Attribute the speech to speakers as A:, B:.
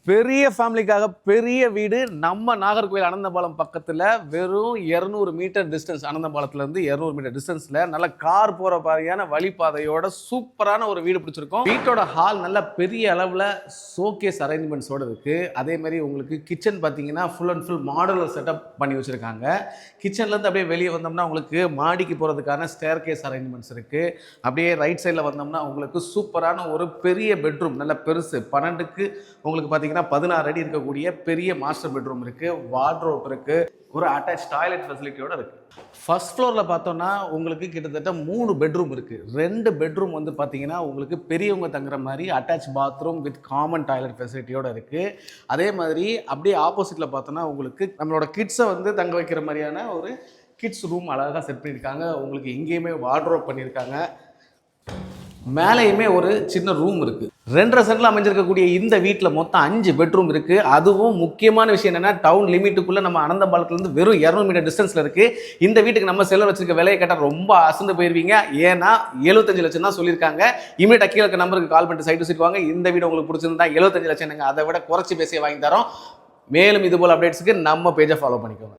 A: பெரிய ஃபேமிலிக்காக பெரிய வீடு நம்ம நாகர்கோவில் அனந்தபாலம் பக்கத்தில் வெறும் 200 மீட்டர் டிஸ்டன்ஸ், அனந்தபாலத்துலேருந்து 200 மீட்டர் டிஸ்டன்ஸில் நல்ல கார் போகிற மாதிரியான வழிபாதையோட சூப்பரான ஒரு வீடு பிடிச்சிருக்கோம். வீட்டோட ஹால் நல்ல பெரிய அளவில் ஷோகேஸ் அரேஞ்ச்மெண்ட்ஸோட இருக்குது. அதே மாதிரி உங்களுக்கு கிச்சன் பார்த்தீங்கன்னா full and full modular setup பண்ணி வச்சுருக்காங்க. கிச்சன்லேருந்து அப்படியே வெளியே வந்தோம்னா உங்களுக்கு மாடிக்கு போகிறதுக்கான ஸ்டேர் கேஸ் அரேஞ்ச்மெண்ட்ஸ் இருக்குது. அப்படியே ரைட் சைடில் வந்தோம்னா உங்களுக்கு சூப்பரான ஒரு பெரிய பெட்ரூம், நல்ல பெருசு 12க்கு உங்களுக்கு பார்த்தீங்கன்னா 16 அடி இருக்கக்கூடிய பெரிய மாஸ்டர் பெட்ரூம் இருக்கு, வார்ட்ரோப் இருக்கு, ஒரு அட்டாச் டாய்லெட் ஃபெசிலிட்டியோட இருக்கு. ஃபர்ஸ்ட் ஃப்ளோர்ல பார்த்தோம்னா உங்களுக்கு கிட்டத்தட்ட 3 பெட்ரூம் இருக்கு. 2 பெட்ரூம் வந்து பார்த்தீங்கன்னா உங்களுக்கு பெரியவங்க தங்குற மாதிரி attach bathroom with common toilet ஃபெசிலிட்டியோட இருக்கு. அதே மாதிரி அப்படியே ஆப்போசிட்ல பார்த்தோம்னா உங்களுக்கு நம்மளோட கிட்ஸை வந்து தங்க வைக்கிற மாதிரியான ஒரு கிட்ஸ் ரூம் அழகாக செட் பண்ணியிருக்காங்க. உங்களுக்கு எங்கேயுமே வார்ட்ரோப் பண்ணியிருக்காங்க. மேலேயுமே ஒரு சின்ன ரூம் இருக்குது. 2.5 சென்டில் அமைஞ்சிருக்கக்கூடிய இந்த வீட்டில் மொத்தம் 5 பெட்ரூம் இருக்குது. அதுவும் முக்கியமான விஷயம் என்னென்னா டவுன் லிமிட்டுக்குள்ளே நம்ம அனந்தபாலத்துலேருந்து வெறும் 200 மீட்டர் டிஸ்டன்ஸில் இருக்குது. இந்த வீட்டுக்கு நம்ம செல்ல வச்சிருக்க விலையை கேட்டால் ரொம்ப அசந்து போயிருவீங்க. ஏன்னா 75 லட்சம் தான் சொல்லியிருக்காங்க. இமீடியட்டாக கீழே இருக்க நம்பருக்கு கால் பண்ணிட்டு சைட் விசிட் வாங்க. இந்த வீடு உங்களுக்கு பிடிச்சிருந்தா 75 லட்சம், நாங்கள் அதை விட குறைச்சி பேசி வாங்கி தரோம். மேலும் இதுபோல் அப்டேட்ஸுக்கு நம்ம பேஜை ஃபாலோ பண்ணிக்கோங்க.